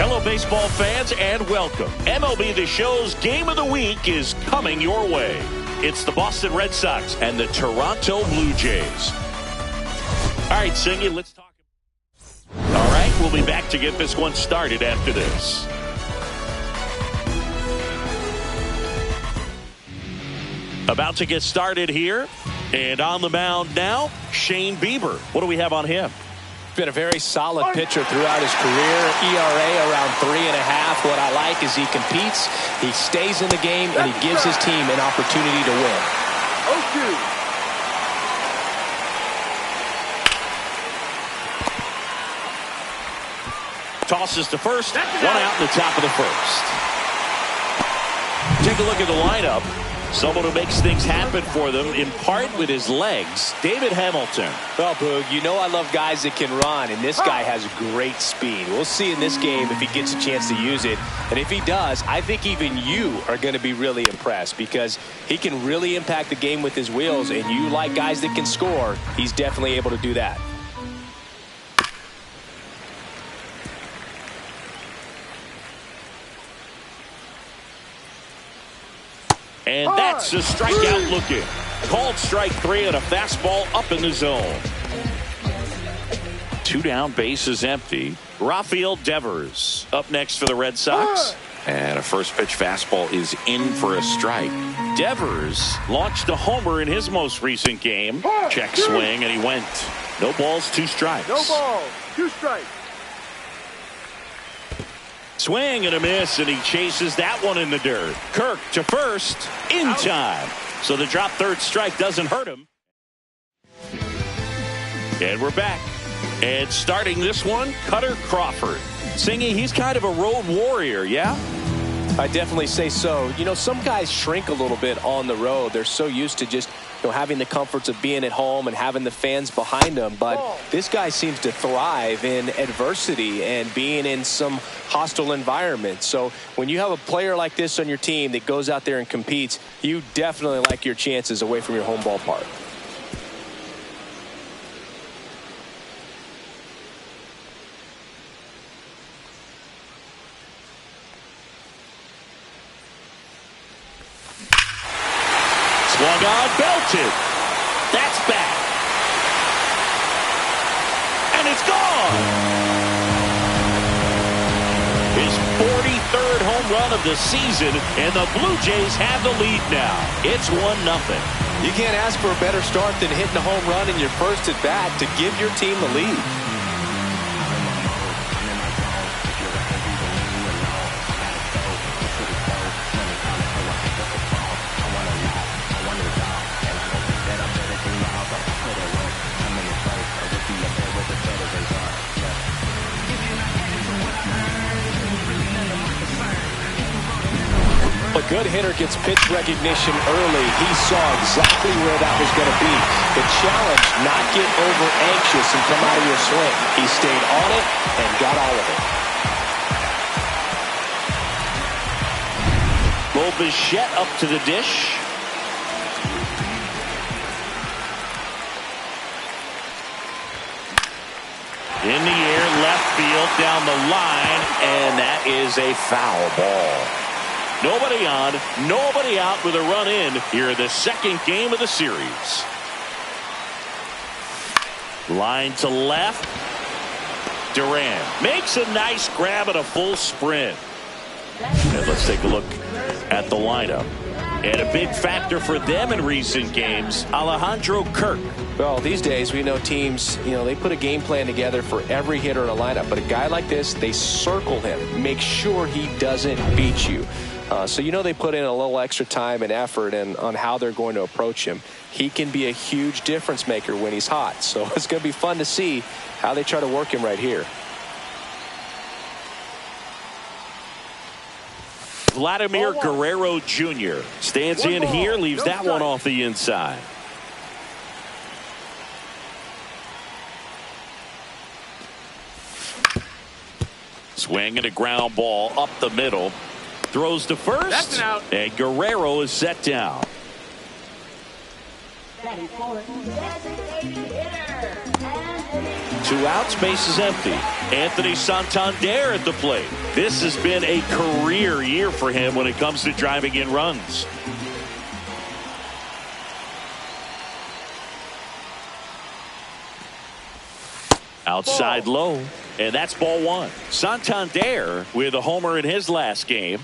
Hello, baseball fans, and welcome. MLB The Show's Game of the Week is coming your way. It's the Boston Red Sox and the Toronto Blue Jays. All right, Singy, let's talk. All right, we'll be back to get this one started after this. About to get started here, and on the mound now, Shane Bieber. What do we have on him? Been a very solid pitcher throughout his career. ERA around 3.5. What I like is he competes, he stays in the game, and he gives his team an opportunity to win. Tosses to first, one out in the top of the first. Take a look at the lineup. Someone who makes things happen for them, in part with his legs, David Hamilton. Well, Boog, you know I love guys that can run, and this guy has great speed. We'll see in this game if he gets a chance to use it. And if he does, I think even you are going to be really impressed because he can really impact the game with his wheels, and you like guys that can score, he's definitely able to do that. And that's a strikeout looking. Called strike 3 and a fastball up in the zone. 2 down, bases empty. Rafael Devers up next for the Red Sox. And a first pitch fastball is in for a strike. Devers launched a homer in his most recent game. Check swing, and he went. No balls, 2 strikes. No balls, 2 strikes. Swing and a miss, and he chases that one in the dirt. Kirk to first in time. So the drop third strike doesn't hurt him. And we're back. And starting this one, Cutter Crawford. Singy, he's kind of a road warrior, yeah? I definitely say so. You know, some guys shrink a little bit on the road. They're so used to just having the comforts of being at home and having the fans behind them. But this guy seems to thrive in adversity and being in some hostile environment. So when you have a player like this on your team that goes out there and competes, you definitely like your chances away from your home ballpark. Swung on, belted. That's back. And it's gone. His 43rd home run of the season, and the Blue Jays have the lead now. It's 1-0. You can't ask for a better start than hitting a home run in your first at bat to give your team the lead. A good hitter gets pitch recognition early. He saw exactly where that was going to be. The challenge, not get over anxious and come out of your swing. He stayed on it and got all of it. Bo Bichette up to the dish. In the air, left field, down the line, and that is a foul ball. Nobody on, nobody out with a run in here in the second game of the series. Line to left. Duran makes a nice grab at a full sprint. And let's take a look at the lineup. And a big factor for them in recent games, Alejandro Kirk. Well, these days we know teams, they put a game plan together for every hitter in a lineup. But a guy like this, they circle him, make sure he doesn't beat you. So they put in a little extra time and effort on how they're going to approach him. He can be a huge difference maker when he's hot. So it's going to be fun to see how they try to work him right here. Vladimir Guerrero Jr. stands in here, leaves that one off the inside. Swing and a ground ball up the middle. Throws to first. That's an out. And Guerrero is set down. Two outs, base is empty. Anthony Santander at the plate. This has been a career year for him when it comes to driving in runs. Outside low, and that's ball one. Santander with a homer in his last game.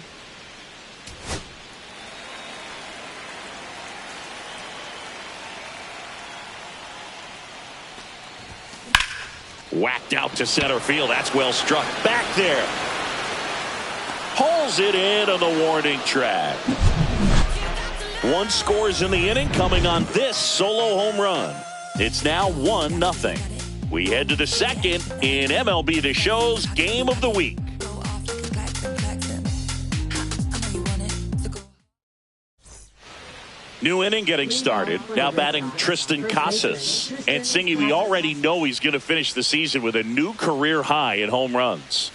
Whacked out to center field. That's well struck. Back there. Pulls it in on the warning track. One scores in the inning coming on this solo home run. It's now 1-0. We head to the second in MLB The Show's Game of the Week. New inning getting started. Now batting Tristan Casas. And Singy, we already know he's going to finish the season with a new career high in home runs.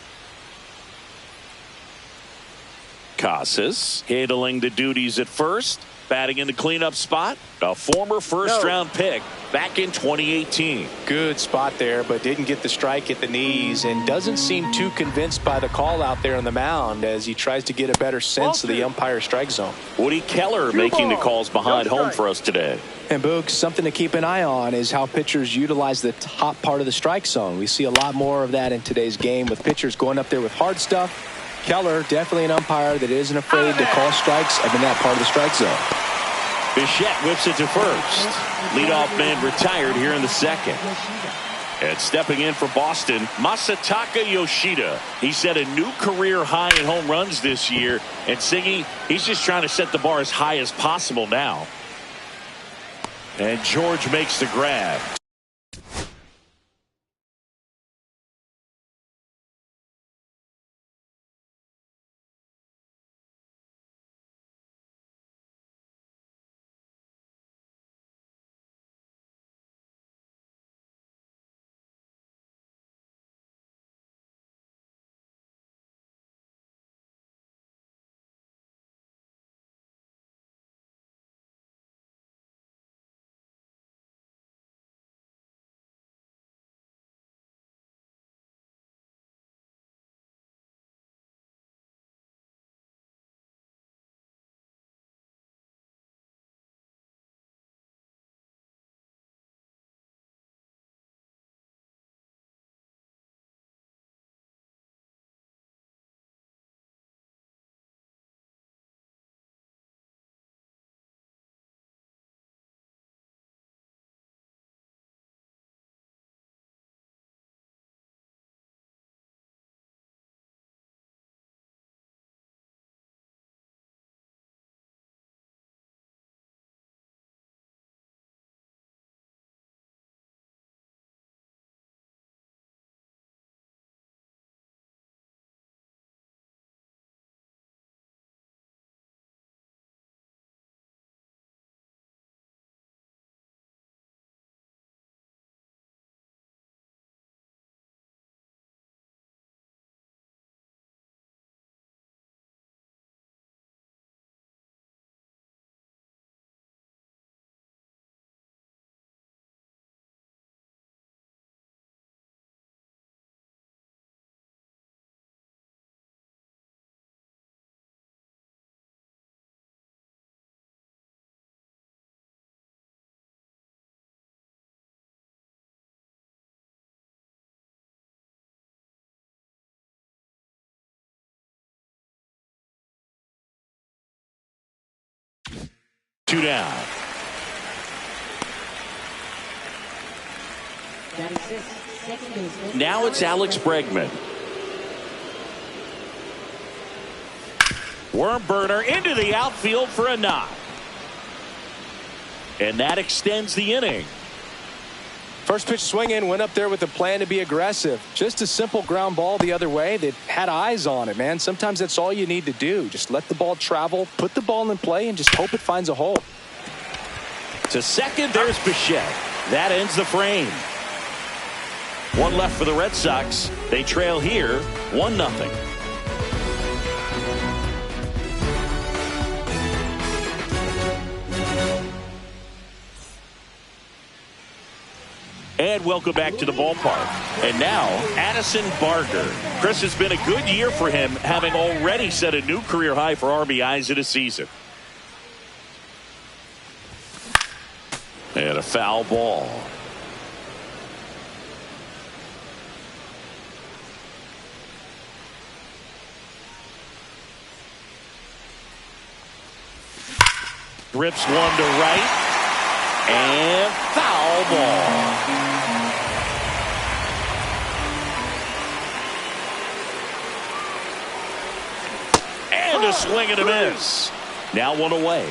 Casas handling the duties at first. Batting in the cleanup spot. A former first-round pick back in 2018. Good spot there, but didn't get the strike at the knees and doesn't seem too convinced by the call out there on the mound as he tries to get a better sense of the umpire strike zone. Woody Keller making the calls behind home for us today. And Boog, something to keep an eye on is how pitchers utilize the top part of the strike zone. We see a lot more of that in today's game with pitchers going up there with hard stuff. Keller, definitely an umpire that isn't afraid to call strikes up in that part of the strike zone. Bichette whips it to first. Leadoff man retired here in the second. And stepping in for Boston, Masataka Yoshida. He set a new career high in home runs this year. And Singy, he's just trying to set the bar as high as possible now. And George makes the grab. Two down. Now it's Alex Bregman. Worm burner into the outfield for a knock. And that extends the inning. First pitch swinging, went up there with a plan to be aggressive. Just a simple ground ball the other way that had eyes on it, man. Sometimes that's all you need to do. Just let the ball travel, put the ball in play, and just hope it finds a hole. To second, there's Bichette. That ends the frame. One left for the Red Sox. They trail here 1-0. And welcome back to the ballpark. And now, Addison Barker. Chris, it's been a good year for him, having already set a new career high for RBIs in a season. And a foul ball. Rips one to right. And foul ball. And a swing and a miss. Now one away.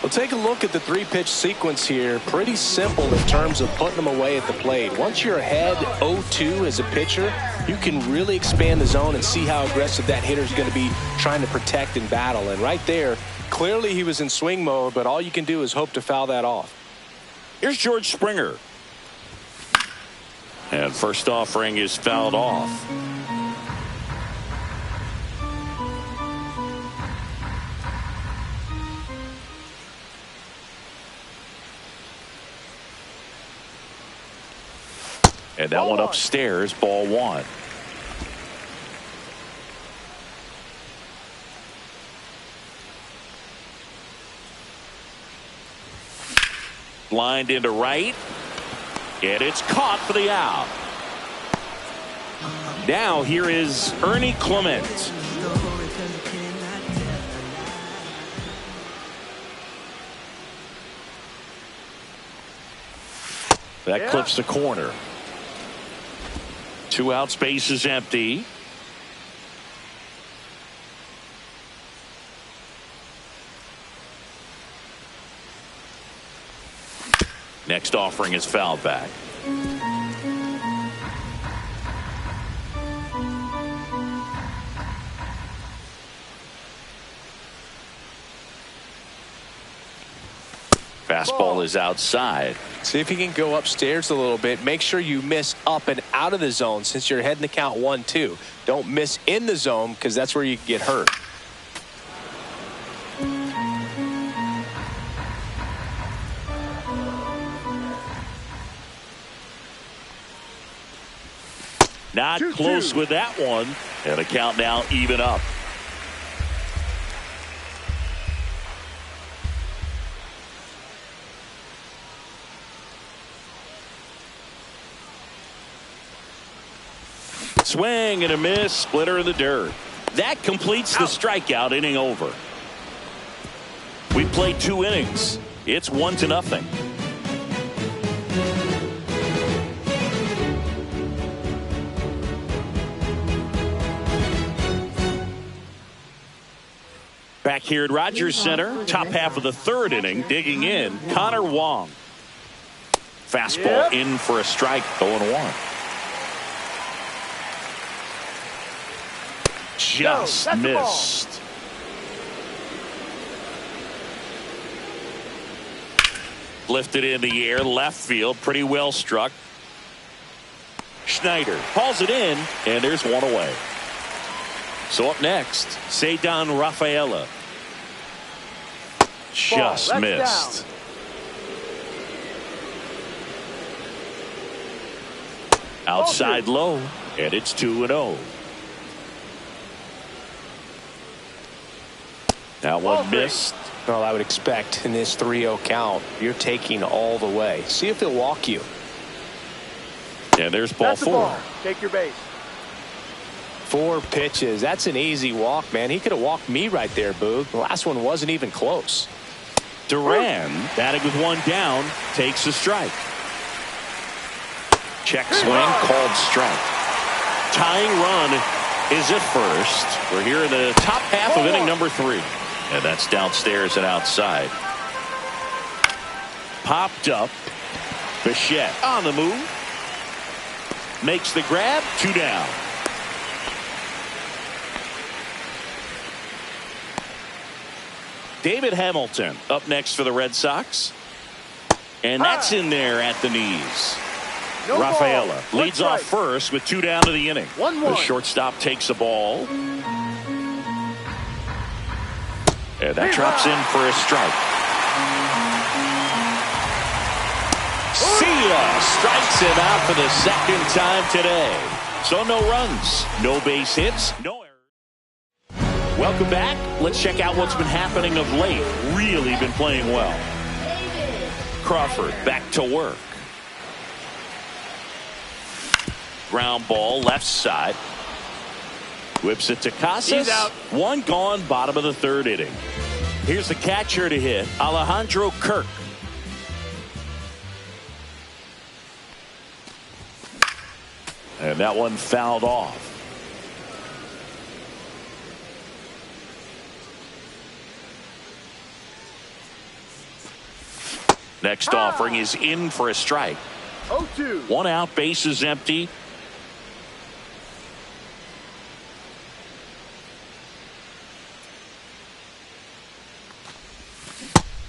Well, take a look at the three-pitch sequence here. Pretty simple in terms of putting them away at the plate. Once you're ahead 0-2 as a pitcher, you can really expand the zone and see how aggressive that hitter is going to be trying to protect and battle. And right there, clearly he was in swing mode, but all you can do is hope to foul that off. Here's George Springer. And first offering is fouled off. And that one upstairs, ball one. Lined into right. And it's caught for the out. Now here is Ernie Clement. That clips the corner. 2 out, space is empty. Next offering is fouled back. Fastball is outside. See if you can go upstairs a little bit. Make sure you miss up and out of the zone since you're heading to count 1-2. Don't miss in the zone because that's where you can get hurt. Not close with that one. And a count now even up. Swing and a miss, splitter in the dirt. That completes the strikeout inning over. We played 2 innings. It's 1-0. Back here at Rogers Center, top half of the 3rd inning, digging in, Connor Wong. Fastball in for a strike, 0-1. Just missed. Lifted in the air, left field, pretty well struck. Schneider hauls it in, and there's one away. So up next, Ceddanne Rafaela. Just missed. Outside low, and it's 2-0. That one missed. Well, I would expect in this 3-0 count, you're taking all the way. See if he'll walk you. And there's ball 4. Take your base. 4 pitches. That's an easy walk, man. He could have walked me right there, Boog. The last one wasn't even close. Duran, batting with 1 down, takes a strike. Check swing, called strike. Tying run is at first. We're here in the top half of inning number 3. And that's downstairs and outside. Popped up. Bichette on the move. Makes the grab. 2 down. David Hamilton up next for the Red Sox. And that's in there at the knees. No Rafaela ball. leads off first with 2 down to the inning. 1-1. The shortstop takes the ball. And that drops in for a strike. See ya! strikes him out for the second time today. So no runs, no base hits, no errors. Welcome back. Let's check out what's been happening of late. Really been playing well. Crawford back to work. Ground ball left side. Whips it to Casas. He's out. One gone, bottom of the third inning. Here's the catcher to hit, Alejandro Kirk. And that one fouled off. Next offering is in for a strike. 0-2. One out, base is empty.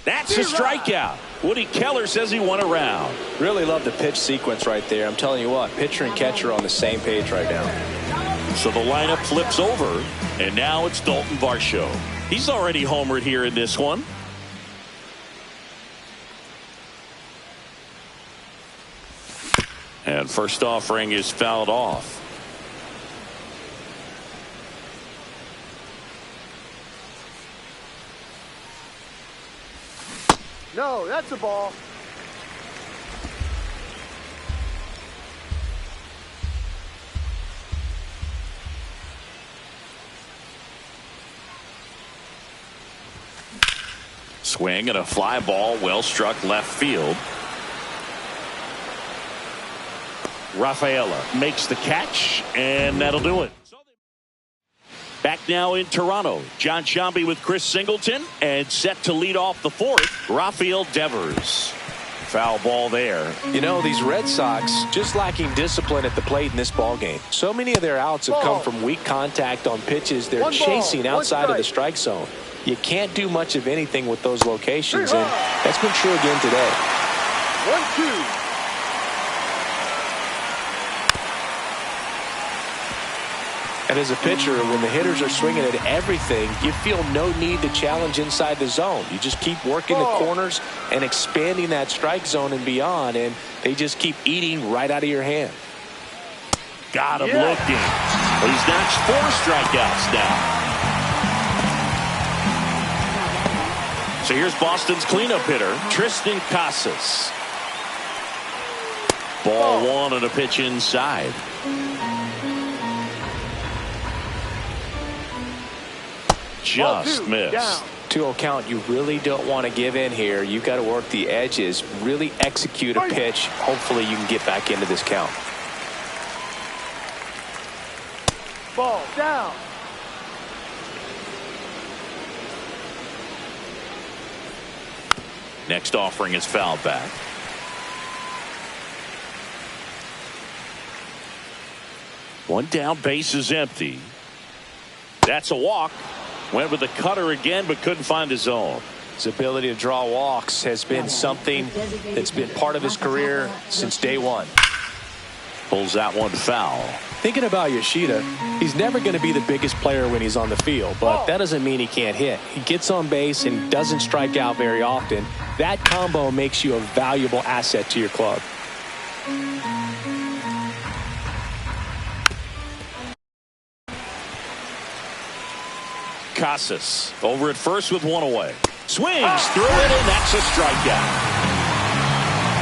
That's a strikeout. Woody Keller says he won a round. Really love the pitch sequence right there. I'm telling you what, pitcher and catcher are on the same page right now. So the lineup flips over, and now it's Dalton Varsho. He's already homered here in this one. And first offering is fouled off. No, that's a ball. Swing and a fly ball, well struck left field. Rafaela makes the catch, and that'll do it. Back now in Toronto, John Sciambi with Chris Singleton, and set to lead off the fourth, Rafael Devers. Foul ball there. You know, these Red Sox just lacking discipline at the plate in this ball game. So many of their outs have come from weak contact on pitches they're chasing outside of the strike zone. You can't do much of anything with those locations, and that's been true again today. 1-2. And as a pitcher, when the hitters are swinging at everything, you feel no need to challenge inside the zone. You just keep working the corners and expanding that strike zone and beyond, and they just keep eating right out of your hand. Got him looking. Well, he's notched 4 strikeouts now. So here's Boston's cleanup hitter, Tristan Casas. Ball 1 and a pitch inside. Just missed. 2-0 count. You really don't want to give in here. You've got to work the edges, really execute a pitch. Hopefully you can get back into this count. Ball down. Next offering is fouled back. One down, base is empty. That's a walk. Went with the cutter again, but couldn't find his zone. His ability to draw walks has been something that's been part of his career since day one. Pulls that one foul. Thinking about Yoshida, he's never going to be the biggest player when he's on the field, but that doesn't mean he can't hit. He gets on base and doesn't strike out very often. That combo makes you a valuable asset to your club. Casas over at first with one away. Swings through it, and that's a strikeout.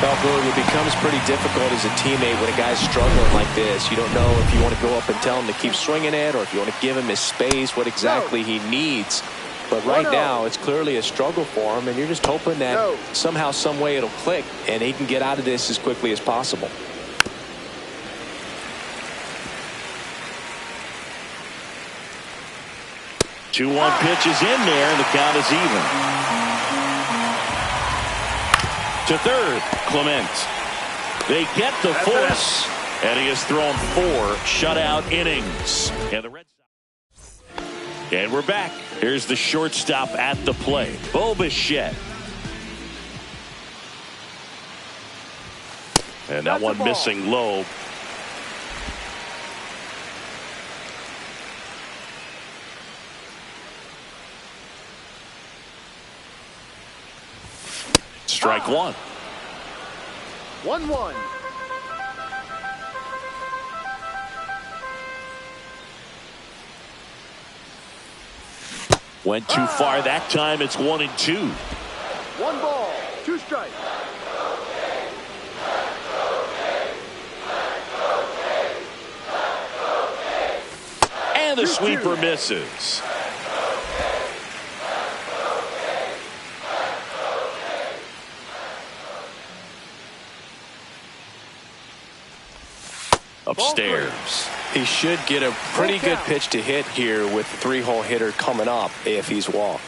Well, Boog, it becomes pretty difficult as a teammate when a guy's struggling like this. You don't know if you want to go up and tell him to keep swinging it, or if you want to give him his space, what exactly he needs. But right now, it's clearly a struggle for him, and you're just hoping that somehow, some way it'll click, and he can get out of this as quickly as possible. Two-one pitch is in there, and the count is even. To third, Clement. They get the force, and he has thrown 4 shutout innings. And the Red Sox. And we're back. Here's the shortstop at the plate, Bo Bichette. And that one missing low. Strike 1. 1-1. Went too far that time. It's 1-2. 1 ball, 2 strikes. And the sweeper misses. Upstairs. He should get a pretty good pitch to hit here with the 3-hole hitter coming up if he's walked.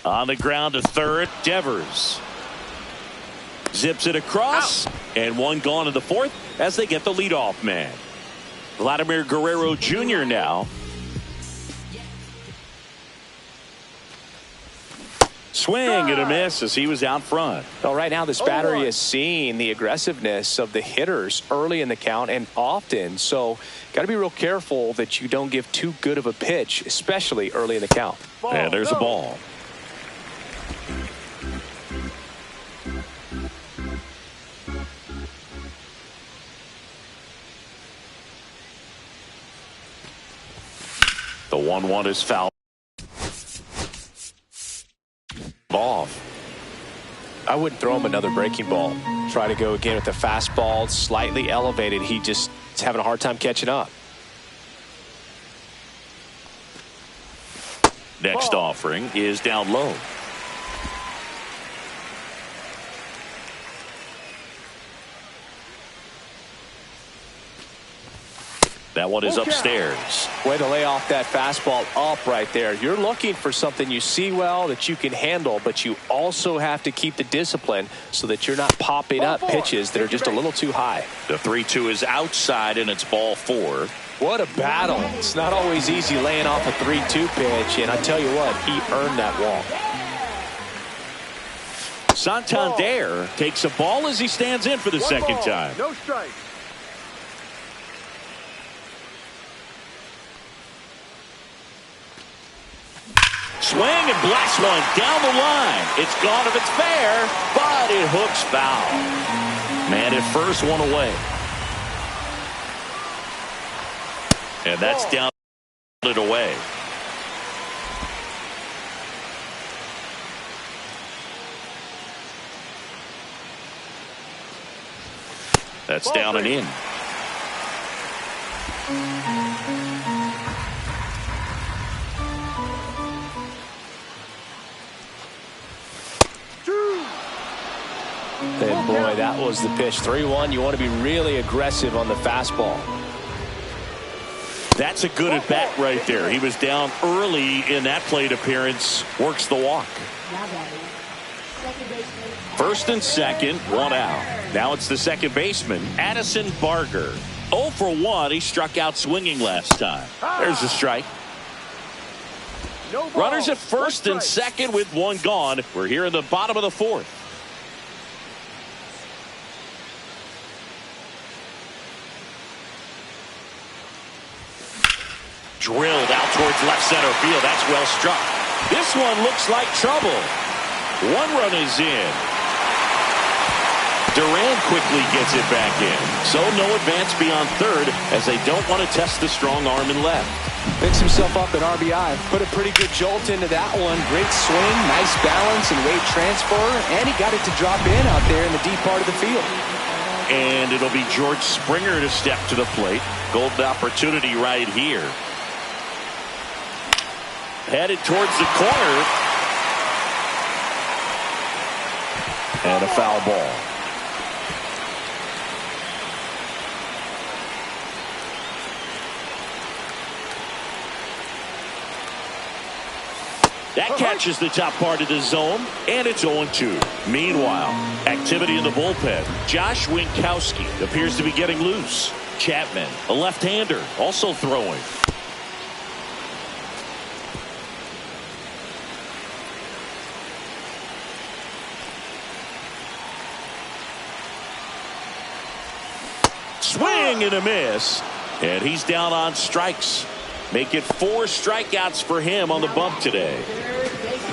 On the ground to third, Devers. Zips it across, and 1 gone in the 4th as they get the leadoff man. Vladimir Guerrero Jr. now. Swing and a miss as he was out front. Well, right now this battery is seeing the aggressiveness of the hitters early in the count and often. So got to be real careful that you don't give too good of a pitch, especially early in the count. And there's a ball. The 1-1 is foul. Off. I wouldn't throw him another breaking ball. Try to go again with the fastball slightly elevated. He just is having a hard time catching up. Next offering is down low. That one is upstairs. Way to lay off that fastball up right there. You're looking for something you see well that you can handle, but you also have to keep the discipline so that you're not popping up pitches that are just a little too high. The 3-2 is outside, and it's ball 4. What a battle. It's not always easy laying off a 3-2 pitch, and I tell you what, he earned that walk. Santander takes a ball as he stands in for the second time. No strike. Swing and blast one down the line. It's gone if it's fair, but it hooks foul. Man at first, 1 away. And that's down it away. That's down and in. And boy, that was the pitch. 3-1. You want to be really aggressive on the fastball. That's a good at bat right there. He was down early in that plate appearance. Works the walk. First and second, 1 out. Now it's the second baseman, Addison Barger. 0 for 1. He struck out swinging last time. There's a strike. Runners at first and second with 1 gone. We're here in the bottom of the 4th. Drilled out towards left center field. That's well struck. This one looks like trouble. 1 run is in. Duran quickly gets it back in. So no advance beyond third as they don't want to test the strong arm in left. Picks himself up at RBI. Put a pretty good jolt into that one. Great swing, nice balance and weight transfer. And he got it to drop in out there in the deep part of the field. And it'll be George Springer to step to the plate. Golden opportunity right here. Headed towards the corner. And a foul ball. That catches the top part of the zone, and it's 0-2. Meanwhile, activity in the bullpen. Josh Winkowski appears to be getting loose. Chapman, a left-hander, also throwing. Swing and a miss, and he's down on strikes. Make it 4 strikeouts for him on the bump today.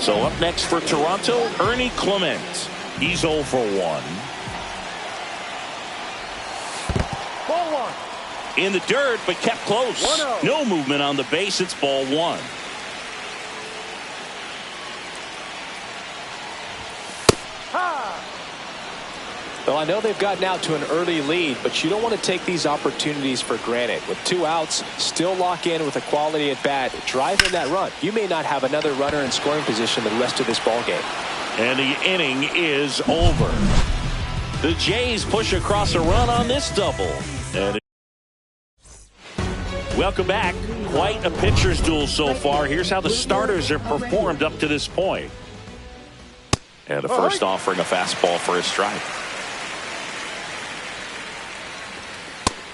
So up next for Toronto, Ernie Clement. He's 0 for 1. Ball 1. In the dirt, but kept close. 1-0. No movement on the base. It's ball one. Well, I know they've gotten out to an early lead, but you don't want to take these opportunities for granted. With 2 outs, still lock in with a quality at bat, drive in that run. You may not have another runner in scoring position the rest of this ball game. And the inning is over. The Jays push across a run on this double. And welcome back. Quite a pitcher's duel so far. Here's how the starters have performed up to this point. And the first offering a fastball for a strike.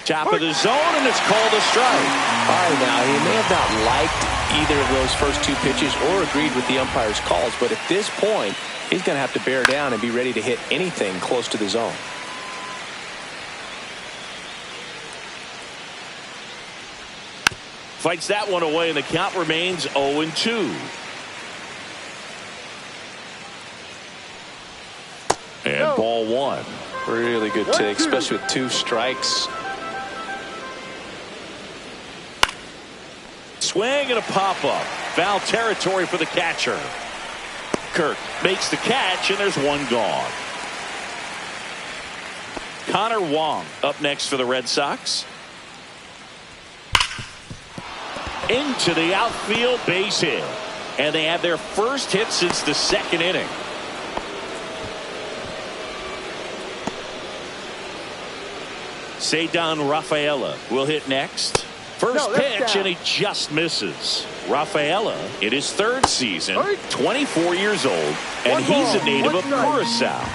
Top of the zone, and it's called a strike. All right, now, he may have not liked either of those first 2 pitches or agreed with the umpire's calls, but at this point, he's going to have to bear down and be ready to hit anything close to the zone. Fights that one away, and the count remains 0-2. And ball one. Really good take, especially with 2 strikes. Swing and a pop-up. Foul territory for the catcher. Kirk makes the catch, and there's one gone. Connor Wong up next for the Red Sox. Into the outfield, base hit. And they have their first hit since the 2nd inning. Ceddanne Rafaela will hit next. First pitch, and he just misses. Rafaela in his 3rd season, 24 years old, and he's a native of Curacao.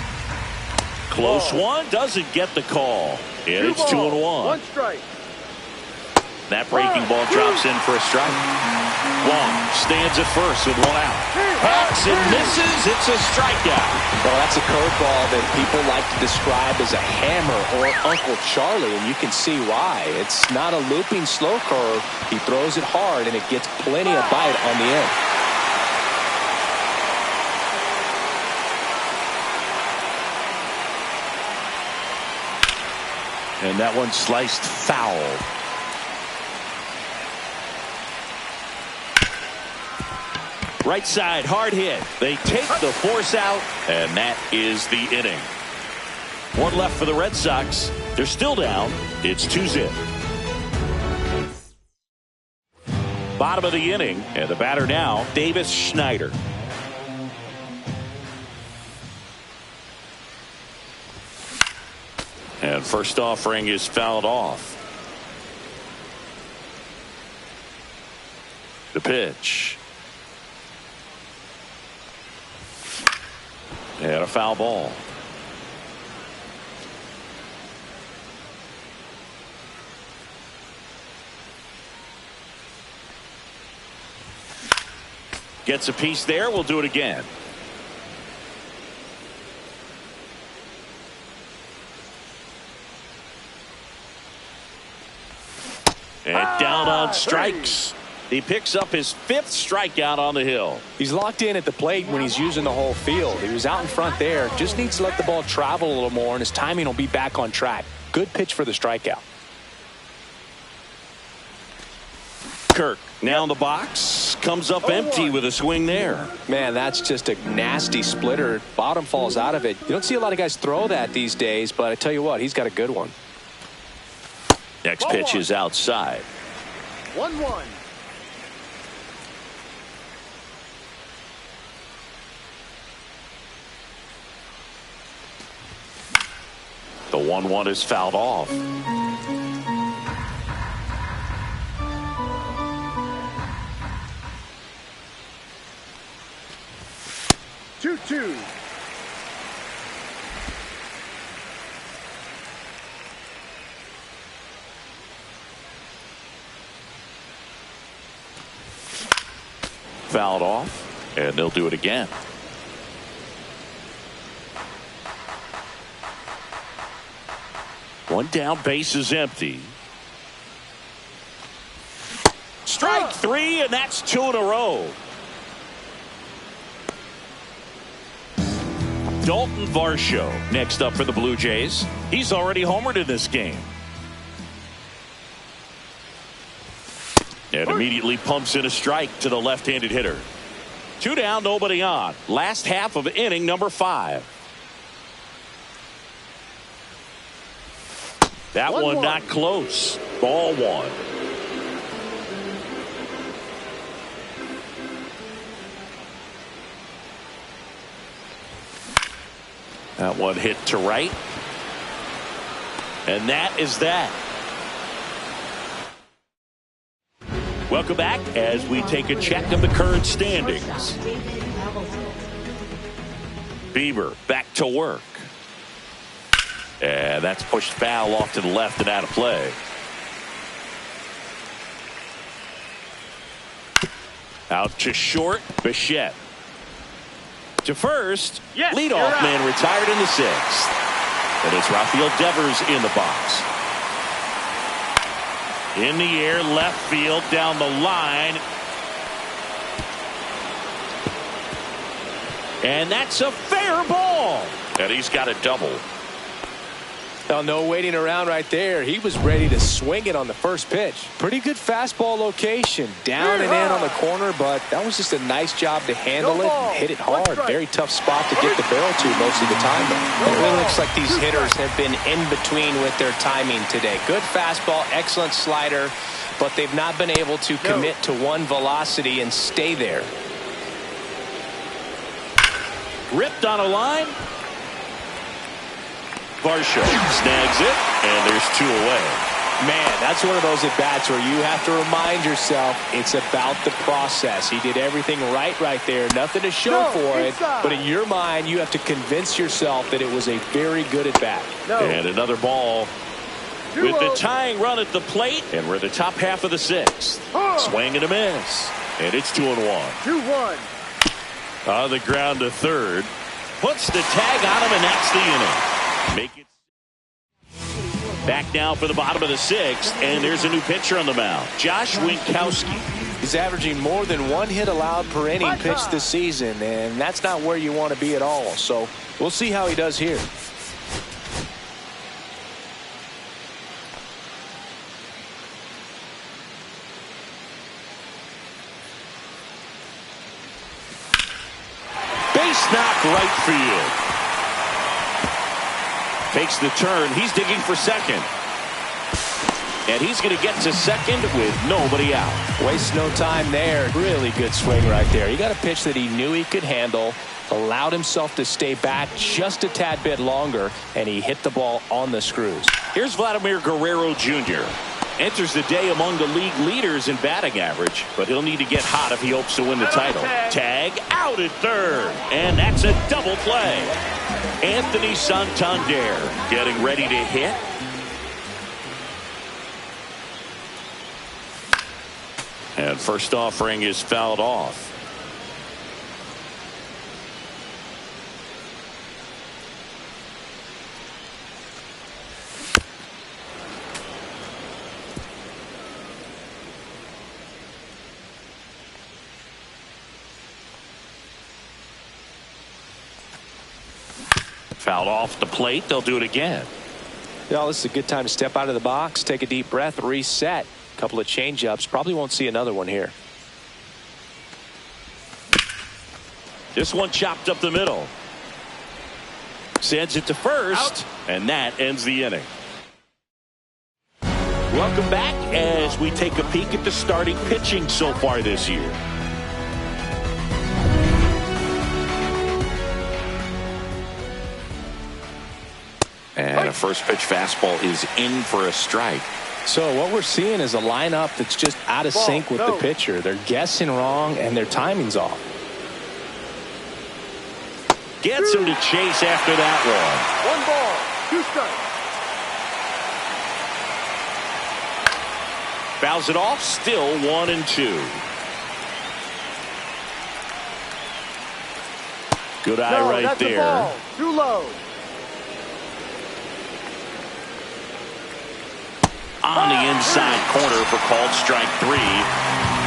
Close one, doesn't get the call. And it's 2-1. 1 strike. That breaking ball drops in for a strike. Wong stands at first with 1 out. Hacks and misses. It's a strikeout. Well, that's a curveball that people like to describe as a hammer or Uncle Charlie, and you can see why. It's not a looping slow curve. He throws it hard, and it gets plenty of bite on the end. And that one sliced foul. Right side, hard hit. They take the force out, and that is the inning. 1 left for the Red Sox. They're still down. It's 2-0. Bottom of the inning, and the batter now, Davis Schneider. And first offering is fouled off. The pitch. And a foul ball. Gets a piece there. We'll do it again. And down on strikes. He picks up his 5th strikeout on the hill. He's locked in at the plate when he's using the whole field. He was out in front there. Just needs to let the ball travel a little more, and his timing will be back on track. Good pitch for the strikeout. Kirk now in the box. Comes up empty with a swing there. Man, that's just a nasty splitter. Bottom falls out of it. You don't see a lot of guys throw that these days, but I tell you what, he's got a good one. Next pitch is outside. 1-1. The 1-1 is fouled off. Two. Fouled off, and they'll do it again. One down, base is empty. Strike 3, and that's 2 in a row. Dalton Varsho next up for the Blue Jays. He's already homered in this game. And immediately pumps in a strike to the left-handed hitter. 2 down, nobody on. Last half of inning number 5. That one not close. Ball 1. That one hit to right. And that is that. Welcome back as we take a check of the current standings. Bieber back to work. And that's pushed foul off to the left and out of play. Out to short, Bichette. To first, leadoff man retired in the 6th. And it's Rafael Devers in the box. In the air, left field, down the line. And that's a fair ball. And he's got a double. Well, no waiting around right there. He was ready to swing it on the first pitch. Pretty good fastball location. Down and in on the corner, but that was just a nice job to handle it and hit it hard. Very tough spot to get the barrel to most of the time. It really looks like these hitters have been in between with their timing today. Good fastball, excellent slider, but they've not been able to commit to one velocity and stay there. Ripped on a line. Varsho snags it, and there's 2 away. Man, that's one of those at-bats where you have to remind yourself it's about the process. He did everything right there. Nothing to show for it. But in your mind, you have to convince yourself that it was a very good at-bat. And another ball with the tying run at the plate. And we're in the top half of the 6th. Swing and a miss. And it's 2-1. 2-1. On the ground to third. Puts the tag on him, and that's the inning. Make it back now for the bottom of the 6th, and there's a new pitcher on the mound, Josh Winkowski. He's averaging more than 1 hit allowed per inning pitched this season, and that's not where you want to be at all. So we'll see how he does here. Base knock right field. Takes the turn. He's digging for second. And he's going to get to second with nobody out. Wastes no time there. Really good swing right there. He got a pitch that he knew he could handle, allowed himself to stay back just a tad bit longer, and he hit the ball on the screws. Here's Vladimir Guerrero Jr. Enters the day among the league leaders in batting average, but he'll need to get hot if he hopes to win the title. Tag out at third, and that's a double play. Anthony Santander getting ready to hit. And first offering is fouled off. Fouled off the plate. They'll do it again. Well, this is a good time to step out of the box, take a deep breath, reset. A couple of change-ups. Probably won't see another one here. This one chopped up the middle. Sends it to first, and that ends the inning. Welcome back as we take a peek at the starting pitching so far this year. And a first pitch fastball is in for a strike. So what we're seeing is a lineup that's just out of sync with the pitcher. They're guessing wrong and their timing's off. Gets him to chase after that one. 1 ball, 2 strikes. Fouls it off, still 1-2. Good eye right there. Ball. Too low. On the inside corner for called strike 3.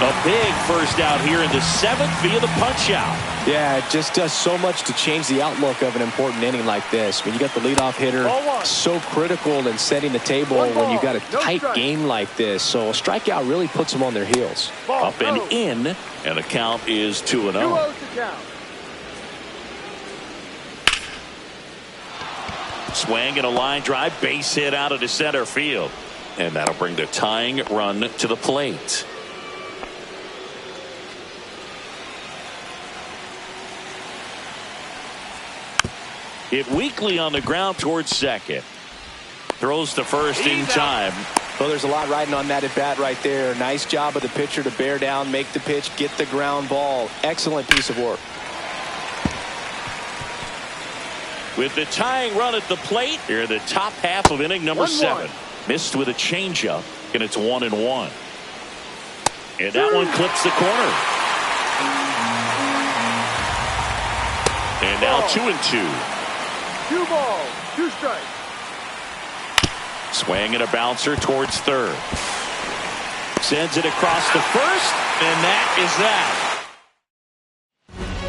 A big first out here in the 7th via the punch out. Yeah, it just does so much to change the outlook of an important inning like this. When you got the leadoff hitter, so critical in setting the table when you got a tight game like this. So a strikeout really puts them on their heels. Up and in, and the count is 2-0. 2-0 to count. Swing and a line drive, base hit out of the center field. And that'll bring the tying run to the plate. Hit weakly on the ground towards second. Throws to first in time. Well, there's a lot riding on that at bat right there. Nice job of the pitcher to bear down, make the pitch, get the ground ball. Excellent piece of work. With the tying run at the plate, here in the top half of inning number 7. Missed with a changeup, and it's 1-1. And that one clips the corner. And now 2-2. 2 balls, 2 strikes. Swing and a bouncer towards third. Sends it across to first, and that is that.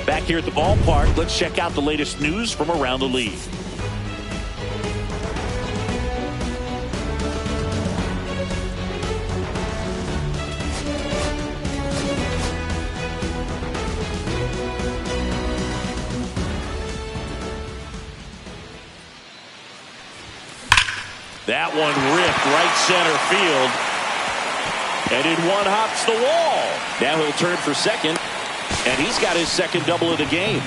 Back here at the ballpark, let's check out the latest news from around the league. That one ripped right center field. And in one hops the wall. Now he'll turn for second. And he's got his second double of the game.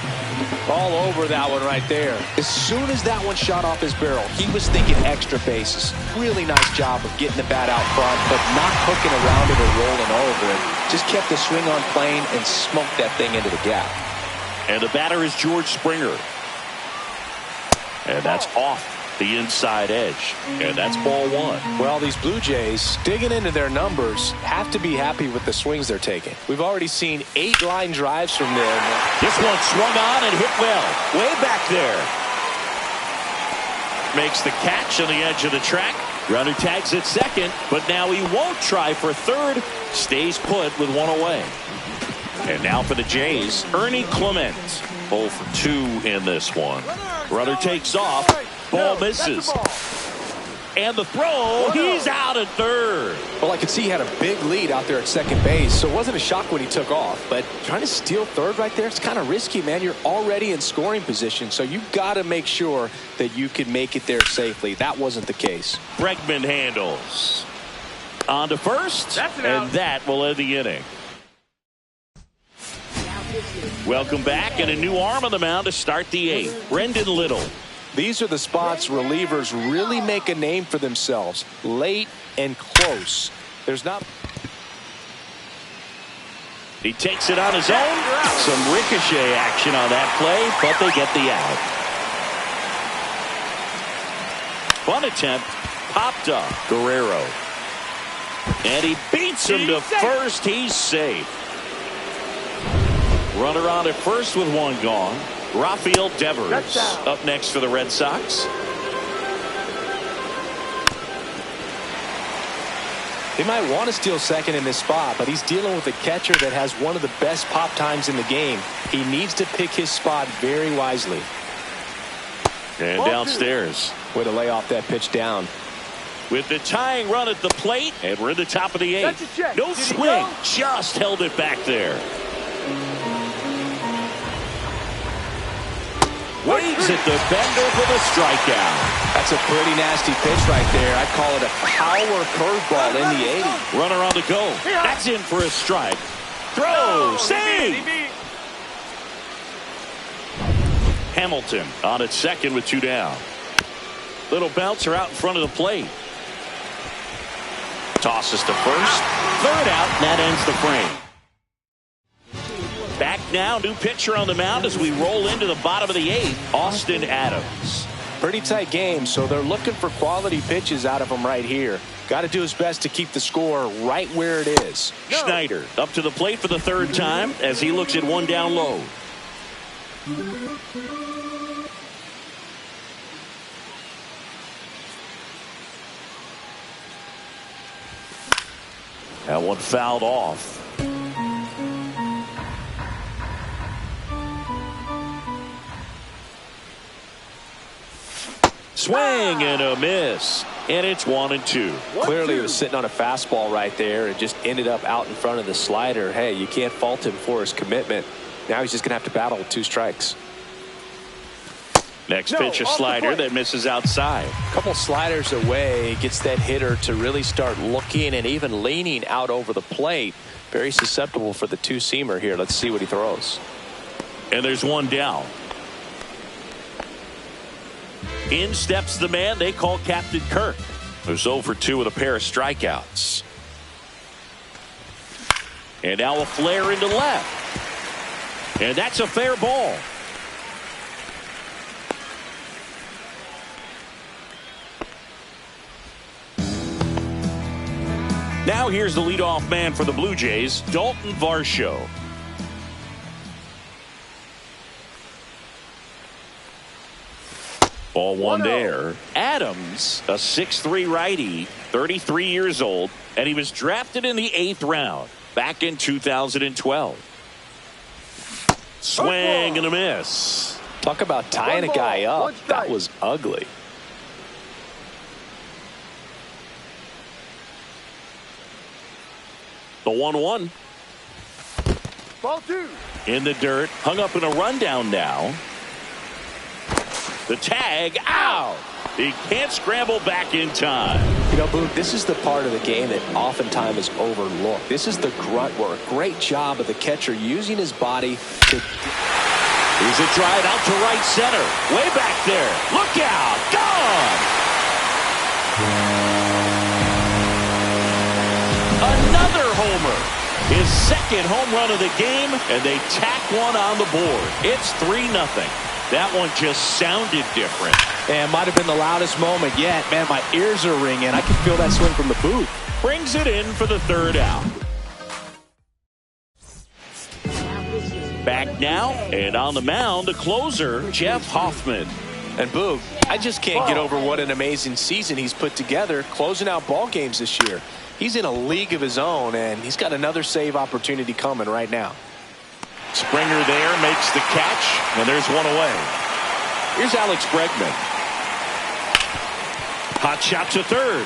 All over that one right there. As soon as that one shot off his barrel, he was thinking extra bases. Really nice job of getting the bat out front, but not hooking around it or rolling over it. Just kept the swing on plane and smoked that thing into the gap. And the batter is George Springer. And that's off the inside edge. And that's ball 1. Well, these Blue Jays, digging into their numbers, have to be happy with the swings they're taking. We've already seen 8 line drives from them. This one swung on and hit well. Way back there. Makes the catch on the edge of the track. Runner tags at second, but now he won't try for third. Stays put with 1 away. And now for the Jays, Ernie Clement. 0 for 2 in this one. Runner takes off. Ball misses. And the throw, he's out at third. Well, I could see he had a big lead out there at second base, so it wasn't a shock when he took off. But trying to steal third right there, it's kind of risky, man. You're already in scoring position, so you've got to make sure that you can make it there safely. That wasn't the case. Bregman handles. On to first, and that will end the inning. Welcome back, and a new arm on the mound to start the 8th. Brendan Little. These are the spots relievers really make a name for themselves. Late and close. There's not. He takes it on his own. Some ricochet action on that play, but they get the out. Fun attempt. Popped up. Guerrero. And he beats him to first. He's safe. Runner on at first with 1 gone. Rafael Devers up next for the Red Sox. He might want to steal second in this spot, but he's dealing with a catcher that has one of the best pop times in the game. He needs to pick his spot very wisely. And downstairs. Way to lay off that pitch down. With the tying run at the plate, and we're in the top of the 8th. No swing, just held it back there. Waves at the bender for the strikeout. That's a pretty nasty pitch right there. I'd call it a power curveball in the 80. Runner on the go. That's in for a strike. Throw, save. Hamilton on at second with 2 down. Little bouncer out in front of the plate. Tosses to first. Third out, and that ends the frame. Back now, new pitcher on the mound as we roll into the bottom of the 8th, Austin Adams. Pretty tight game, so they're looking for quality pitches out of him right here. Got to do his best to keep the score right where it is. Schneider up to the plate for the 3rd time as he looks at 1 down low. That one fouled off. Swing and a miss. And it's 1-2. Clearly, he was sitting on a fastball right there and just ended up out in front of the slider. Hey, you can't fault him for his commitment. Now he's just going to have to battle with 2 strikes. Next pitch, a slider that misses outside. A couple sliders away, gets that hitter to really start looking and even leaning out over the plate. Very susceptible for the 2-seamer here. Let's see what he throws. And there's 1 down. In steps the man they call Captain Kirk, who's 0 for 2 with a pair of strikeouts. And now a flare into left. And that's a fair ball. Now here's the leadoff man for the Blue Jays, Dalton Varsho. Ball 1 there. Adams, a 6'3" righty, 33 years old, and he was drafted in the 8th round back in 2012. Swing and a miss. Talk about tying a guy up. That was ugly. The 1-1. Ball 2. In the dirt, hung up in a rundown now. The tag, out. He can't scramble back in time. You know, Boog, this is the part of the game that oftentimes is overlooked. This is the grunt work. Great job of the catcher using his body to... Here's a drive out to right center. Way back there. Look out. Gone. Another homer. His 2nd home run of the game, and they tack one on the board. It's 3-0. That one just sounded different. And might have been the loudest moment yet. Man, my ears are ringing. I can feel that swing from the booth. Brings it in for the 3rd out. Back now, and on the mound, the closer, Jeff Hoffman. And Boog, I just can't get over what an amazing season he's put together, closing out ball games this year. He's in a league of his own, and he's got another save opportunity coming right now. Springer there makes the catch, and there's one away. Here's Alex Bregman. Hot shot to 3rd.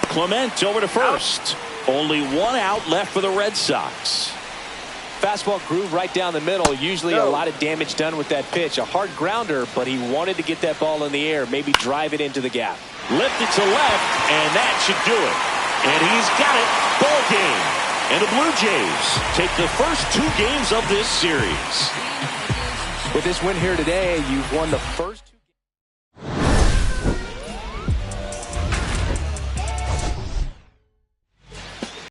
Clement over to 1st. Only 1 out left for the Red Sox. Fastball groove right down the middle. Usually a lot of damage done with that pitch. A hard grounder, but he wanted to get that ball in the air, maybe drive it into the gap. Lifted to left, and that should do it. And he's got it. Ball game. And the Blue Jays take the first 2 games of this series. With this win here today, you've won the first